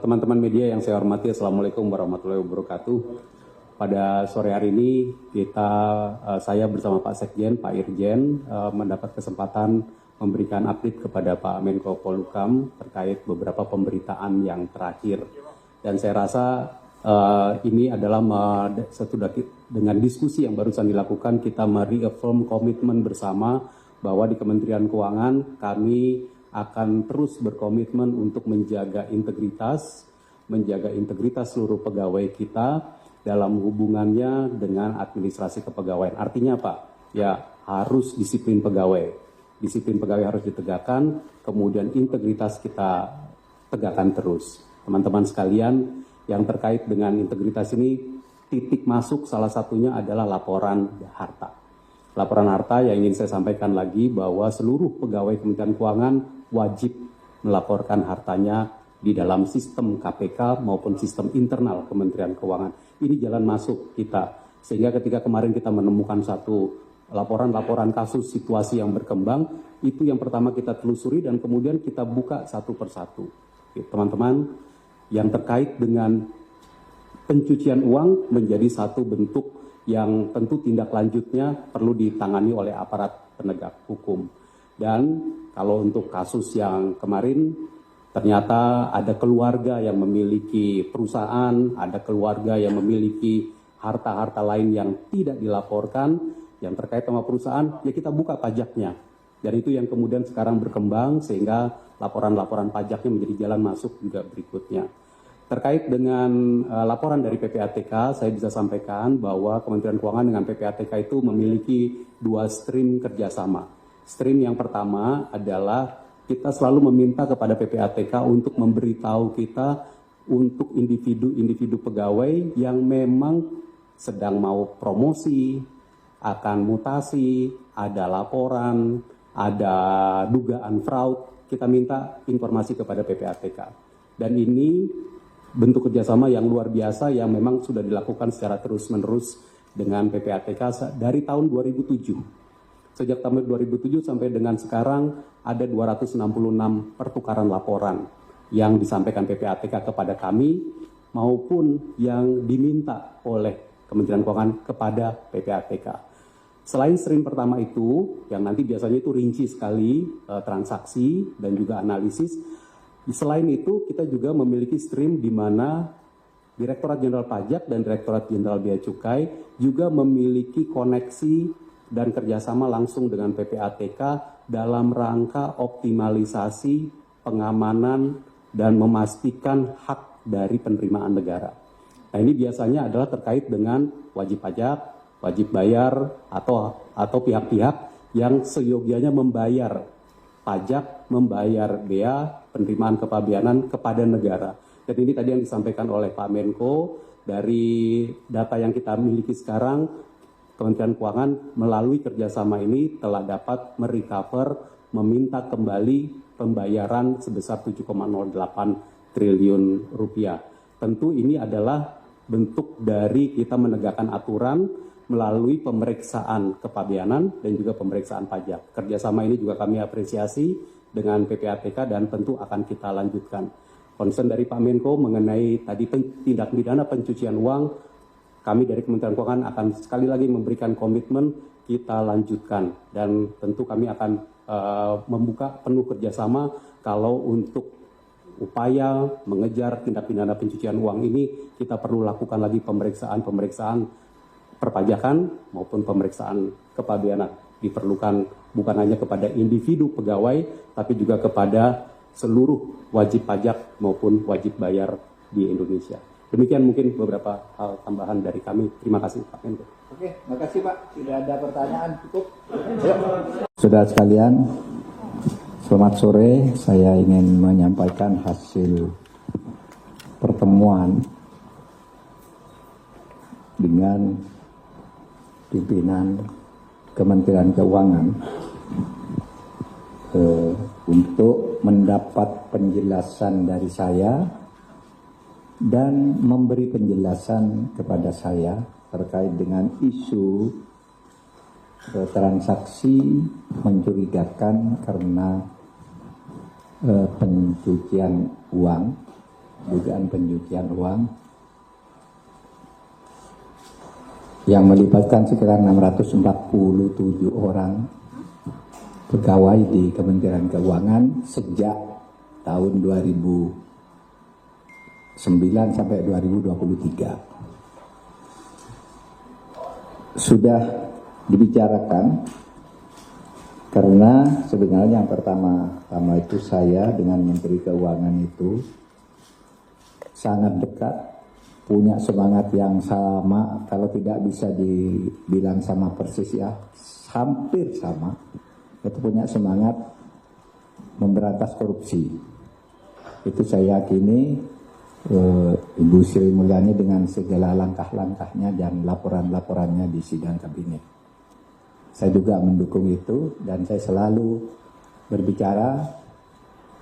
Teman-teman media yang saya hormati, Assalamualaikum warahmatullahi wabarakatuh. Pada sore hari ini saya bersama Pak Sekjen, Pak Irjen, mendapat kesempatan memberikan update kepada Pak Menko Polhukam terkait beberapa pemberitaan yang terakhir. Dan saya rasa ini adalah dengan diskusi yang barusan dilakukan, kita mereaffirm komitmen bersama bahwa di Kementerian Keuangan kami akan terus berkomitmen untuk menjaga integritas seluruh pegawai kita dalam hubungannya dengan administrasi kepegawaian. Artinya apa? Ya, harus disiplin pegawai. Disiplin pegawai harus ditegakkan, kemudian integritas kita tegakkan terus. Teman-teman sekalian, yang terkait dengan integritas ini, titik masuk salah satunya adalah laporan harta. Laporan harta yang ingin saya sampaikan lagi bahwa seluruh pegawai Kementerian Keuangan wajib melaporkan hartanya di dalam sistem KPK maupun sistem internal Kementerian Keuangan. Ini jalan masuk kita. Sehingga ketika kemarin kita menemukan satu laporan-laporan kasus situasi yang berkembang, itu yang pertama kita telusuri dan kemudian kita buka satu persatu. Teman-teman, yang terkait dengan pencucian uang menjadi satu bentuk yang tentu tindak lanjutnya perlu ditangani oleh aparat penegak hukum. Dan kalau untuk kasus yang kemarin, ternyata ada keluarga yang memiliki perusahaan, ada keluarga yang memiliki harta-harta lain yang tidak dilaporkan, yang terkait sama perusahaan, ya kita buka pajaknya. Dan itu yang kemudian sekarang berkembang sehingga laporan-laporan pajaknya menjadi jalan masuk juga berikutnya. Terkait dengan laporan dari PPATK, saya bisa sampaikan bahwa Kementerian Keuangan dengan PPATK itu memiliki dua stream kerjasama. Stream yang pertama adalah kita selalu meminta kepada PPATK untuk memberitahu kita untuk individu-individu pegawai yang memang sedang mau promosi, akan mutasi, ada laporan, ada dugaan fraud, kita minta informasi kepada PPATK. Dan ini bentuk kerjasama yang luar biasa yang memang sudah dilakukan secara terus-menerus dengan PPATK dari tahun 2007. Sejak tahun 2007 sampai dengan sekarang ada 266 pertukaran laporan yang disampaikan PPATK kepada kami maupun yang diminta oleh Kementerian Keuangan kepada PPATK. Selain stream pertama itu, yang nanti biasanya itu rinci sekali transaksi dan juga analisis. Selain itu, kita juga memiliki stream di mana Direktorat Jenderal Pajak dan Direktorat Jenderal Bea Cukai juga memiliki koneksi dan kerjasama langsung dengan PPATK dalam rangka optimalisasi pengamanan dan memastikan hak dari penerimaan negara. Nah, ini biasanya adalah terkait dengan wajib pajak, wajib bayar, atau pihak-pihak yang seyogianya membayar pajak, membayar bea, penerimaan kepabeanan kepada negara. Dan ini tadi yang disampaikan oleh Pak Menko, dari data yang kita miliki sekarang, Kementerian Keuangan melalui kerjasama ini telah dapat merecover, meminta kembali pembayaran sebesar 7,08 triliun rupiah. Tentu ini adalah bentuk dari kita menegakkan aturan melalui pemeriksaan kepabeanan dan juga pemeriksaan pajak. Kerjasama ini juga kami apresiasi dengan PPATK dan tentu akan kita lanjutkan. Concern dari Pak Menko mengenai tadi tindak pidana pencucian uang, kami dari Kementerian Keuangan akan sekali lagi memberikan komitmen kita lanjutkan dan tentu kami akan membuka penuh kerjasama kalau untuk upaya mengejar tindak pidana pencucian uang ini kita perlu lakukan lagi pemeriksaan perpajakan maupun pemeriksaan kepabeanan. Diperlukan bukan hanya kepada individu pegawai tapi juga kepada seluruh wajib pajak maupun wajib bayar di Indonesia. Demikian mungkin beberapa hal tambahan dari kami. Terima kasih Pak Menko. Oke, terima kasih Pak. Tidak ada pertanyaan, cukup. Saudara sekalian, selamat sore. Saya ingin menyampaikan hasil pertemuan dengan pimpinan Kementerian Keuangan untuk mendapat penjelasan dari saya dan memberi penjelasan kepada saya terkait dengan isu transaksi mencurigakan karena pencucian uang dugaan pencucian uang yang melibatkan sekitar 647 orang pegawai di Kementerian Keuangan sejak tahun 2009 sampai 2023. Sudah dibicarakan karena sebenarnya yang pertama itu saya dengan Menteri Keuangan itu sangat dekat, punya semangat yang sama, kalau tidak bisa dibilang sama persis ya, hampir sama. Itu punya semangat memberantas korupsi. Itu saya yakini Ibu Sri Mulyani dengan segala langkah-langkahnya dan laporan-laporannya di sidang kabinet. Saya juga mendukung itu dan saya selalu berbicara,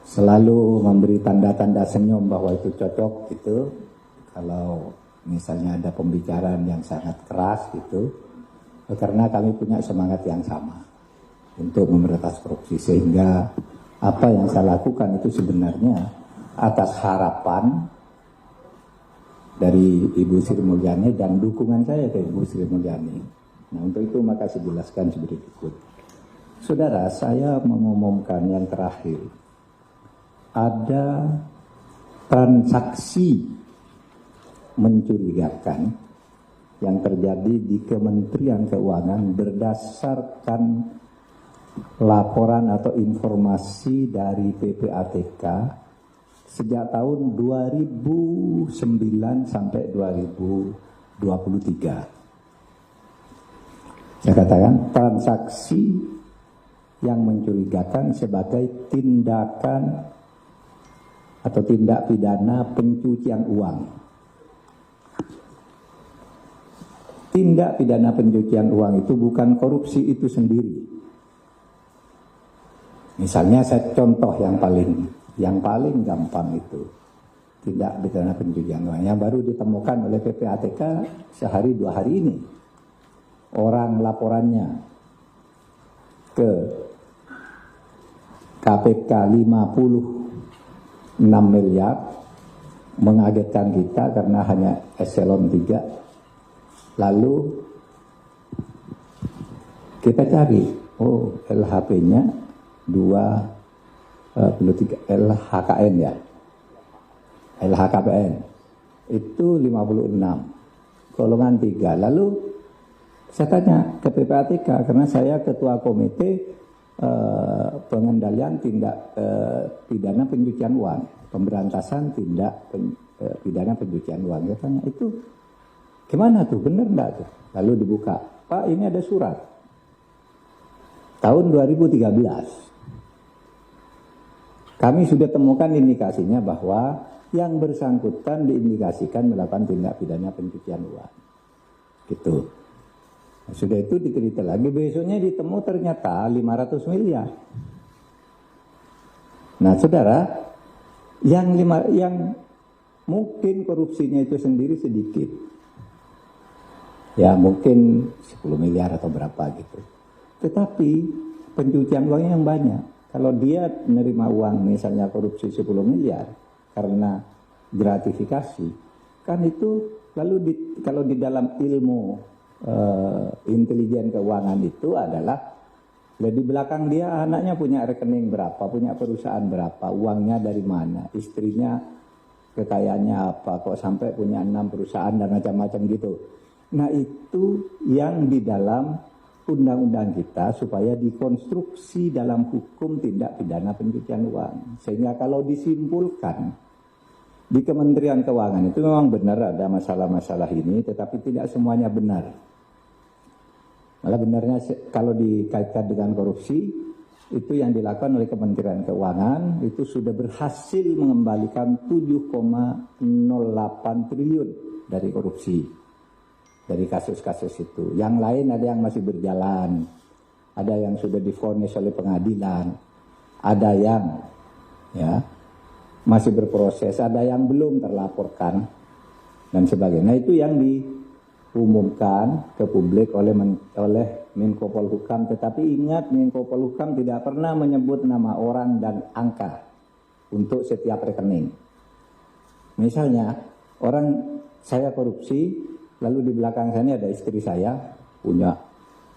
selalu memberi tanda-tanda senyum bahwa itu cocok gitu. Kalau misalnya ada pembicaraan yang sangat keras gitu, karena kami punya semangat yang sama untuk memberantas korupsi, sehingga apa yang saya lakukan itu sebenarnya atas harapan dari Ibu Sri Mulyani dan dukungan saya ke Ibu Sri Mulyani. Nah, untuk itu maka saya jelaskan seperti berikut. Saudara, saya mengumumkan yang terakhir, ada transaksi mencurigakan yang terjadi di Kementerian Keuangan berdasarkan laporan atau informasi dari PPATK sejak tahun 2009 sampai 2023. Saya katakan transaksi yang mencurigakan sebagai tindakan atau tindak pidana pencucian uang. Tindak pidana pencucian uang itu bukan korupsi itu sendiri. Misalnya saya contoh yang paling gampang itu tindak pidana pencucian uang yang baru ditemukan oleh PPATK sehari 2 hari ini. Orang laporannya ke KPK 56 miliar, mengagetkan kita karena hanya eselon 3. Lalu kita cari, LHP-nya 23 LHKN ya, LHKPN itu 56 golongan 3. Lalu saya tanya ke PPATK karena saya ketua komite pengendalian tindak pidana pencucian uang, pemberantasan tindak pidana pencucian uang. Saya tanya itu gimana tuh, benar enggak tuh? Lalu dibuka, Pak ini ada surat tahun 2013. Kami sudah temukan indikasinya bahwa yang bersangkutan diindikasikan melakukan tindak pidana pencucian uang. Gitu. Nah, sudah itu diteliti lagi, besoknya ditemu ternyata 500 miliar. Nah saudara, yang mungkin korupsinya itu sendiri sedikit. Ya mungkin 10 miliar atau berapa gitu. Tetapi pencucian uangnya yang banyak. Kalau dia menerima uang misalnya korupsi 10 miliar karena gratifikasi, kan itu lalu kalau di dalam ilmu intelijen keuangan itu adalah di belakang dia anaknya punya rekening berapa, punya perusahaan berapa, uangnya dari mana, istrinya kekayaannya apa, kok sampai punya 6 perusahaan dan macam-macam gitu. Nah itu yang di dalam undang-undang kita supaya dikonstruksi dalam hukum tindak pidana pencucian uang. Sehingga kalau disimpulkan di Kementerian Keuangan itu memang benar ada masalah-masalah ini, tetapi tidak semuanya benar. Malah benarnya kalau dikaitkan dengan korupsi, itu yang dilakukan oleh Kementerian Keuangan itu sudah berhasil mengembalikan 7,08 triliun dari korupsi. Dari kasus-kasus itu. Yang lain ada yang masih berjalan. Ada yang sudah divonis oleh pengadilan. Ada yang masih berproses. Ada yang belum terlaporkan. Dan sebagainya. Nah itu yang diumumkan ke publik oleh Menko Polhukam. Tetapi ingat Menko Polhukam tidak pernah menyebut nama orang dan angka untuk setiap rekening. Misalnya orang saya korupsi, lalu di belakang saya ini ada istri saya punya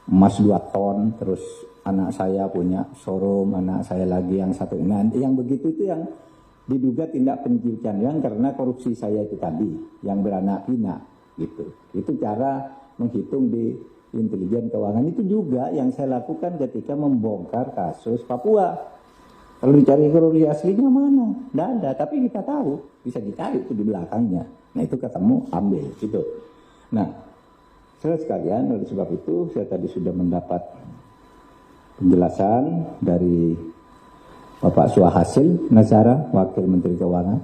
emas 2 ton, terus anak saya punya showroom, anak saya lagi yang satu. Nah, yang begitu itu yang diduga tindak pencucian uang karena korupsi saya itu tadi, yang beranak pinak gitu. Itu cara menghitung di intelijen keuangan. Itu juga yang saya lakukan ketika membongkar kasus Papua. Kalau dicari korupsi aslinya mana? Tidak ada, tapi kita tahu, bisa dicari itu di belakangnya. Nah itu ketemu, ambil gitu. Nah, saudara sekalian, oleh sebab itu saya tadi sudah mendapat penjelasan dari Bapak Suhasil Nazara, Wakil Menteri Keuangan,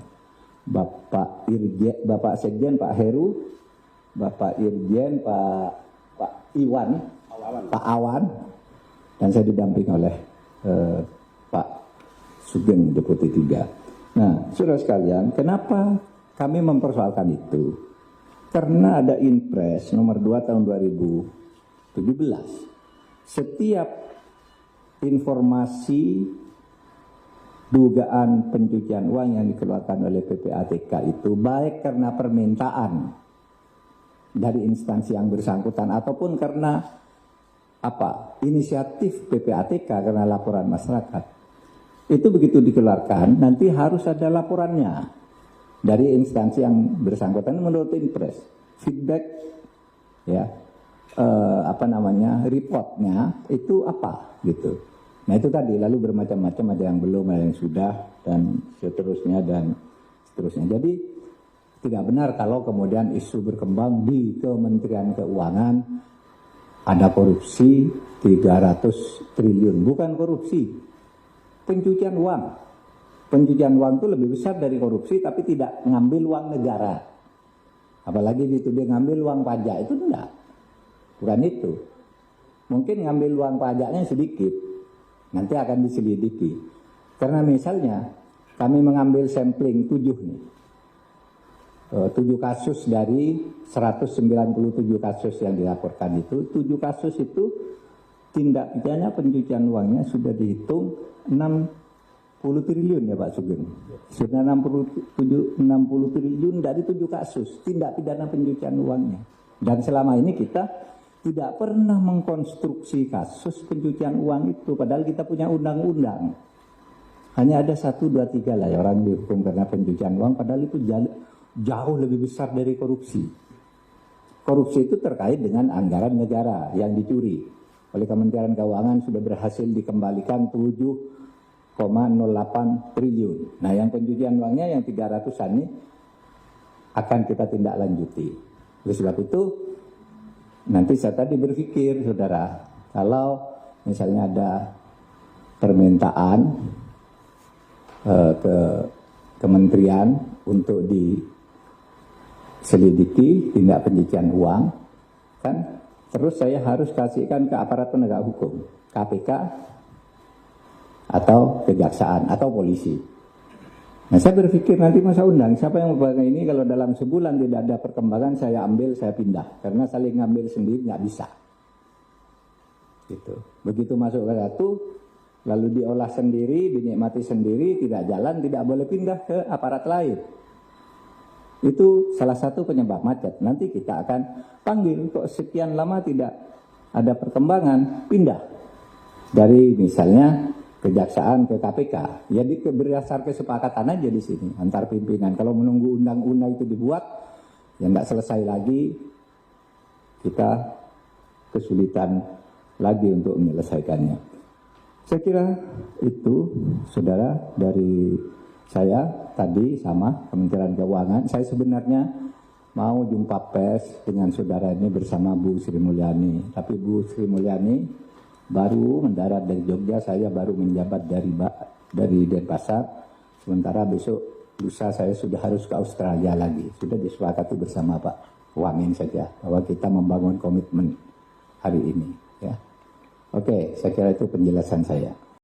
Bapak Irjen, Bapak Sekjen Pak Heru, Bapak Irjen Pak Iwan, Pak Awan, dan saya didamping oleh Pak Sugeng Deputi 3. Nah, saudara sekalian, kenapa kami mempersoalkan itu? Karena ada Inpres nomor 2 tahun 2017. Setiap informasi dugaan pencucian uang yang dikeluarkan oleh PPATK itu baik karena permintaan dari instansi yang bersangkutan ataupun karena inisiatif PPATK karena laporan masyarakat. Itu begitu dikeluarkan nanti harus ada laporannya dari instansi yang bersangkutan menurut Inpres. Feedback ya reportnya itu apa gitu. Nah itu tadi, lalu bermacam-macam, ada yang belum, ada yang sudah, dan seterusnya. Jadi tidak benar kalau kemudian isu berkembang di Kementerian Keuangan ada korupsi 300 triliun. Bukan korupsi, pencucian uang. Pencucian uang itu lebih besar dari korupsi, tapi tidak ngambil uang negara. Apalagi dituding ngambil uang pajak, itu enggak. Bukan itu. Mungkin ngambil uang pajaknya sedikit, nanti akan diselidiki. Karena misalnya kami mengambil sampling 7 kasus dari 197 kasus yang dilaporkan itu. 7 kasus itu tindak pidana pencucian uangnya sudah dihitung 60 triliun ya Pak Sugeng. Sudah 60 triliun dari 7 kasus tindak pidana pencucian uangnya. Dan selama ini kita tidak pernah mengkonstruksi kasus pencucian uang itu, padahal kita punya undang-undang. Hanya ada 1, 2, 3 lah ya orang dihukum karena pencucian uang, padahal itu jauh lebih besar dari korupsi. Korupsi itu terkait dengan anggaran negara yang dicuri. Oleh Kementerian Keuangan sudah berhasil dikembalikan 7,08 triliun. Nah yang pencucian uangnya yang 300-an ini akan kita tindak lanjuti. Oleh sebab itu, nanti saya tadi berpikir, saudara, kalau misalnya ada permintaan ke kementerian untuk diselidiki tindak pencucian uang, kan terus saya harus kasihkan ke aparat penegak hukum, KPK atau kejaksaan atau polisi. Nah saya berpikir nanti masa undang siapa yang membagikan ini, kalau dalam sebulan tidak ada perkembangan saya ambil, saya pindah, karena saling ngambil sendiri nggak bisa. Gitu. Begitu masuk ke satu, lalu diolah sendiri, dinikmati sendiri, tidak jalan, tidak boleh pindah ke aparat lain. Itu salah satu penyebab macet. Nanti kita akan panggil, kok sekian lama tidak ada perkembangan, pindah dari misalnya kejaksaan ke KPK. Jadi berdasar kesepakatan aja di sini antar pimpinan. Kalau menunggu undang-undang itu dibuat, ya tidak selesai lagi, kita kesulitan lagi untuk menyelesaikannya. Saya kira itu, saudara, dari saya tadi sama Kementerian Keuangan. Saya sebenarnya mau jumpa pers dengan saudara ini bersama Bu Sri Mulyani, tapi Bu Sri Mulyani baru mendarat dari Jogja, saya baru menjabat dari Denpasar. Sementara besok lusa saya sudah harus ke Australia lagi. Sudah disepakati bersama Pak Wamen saja bahwa kita membangun komitmen hari ini. Ya, oke, saya kira itu penjelasan saya.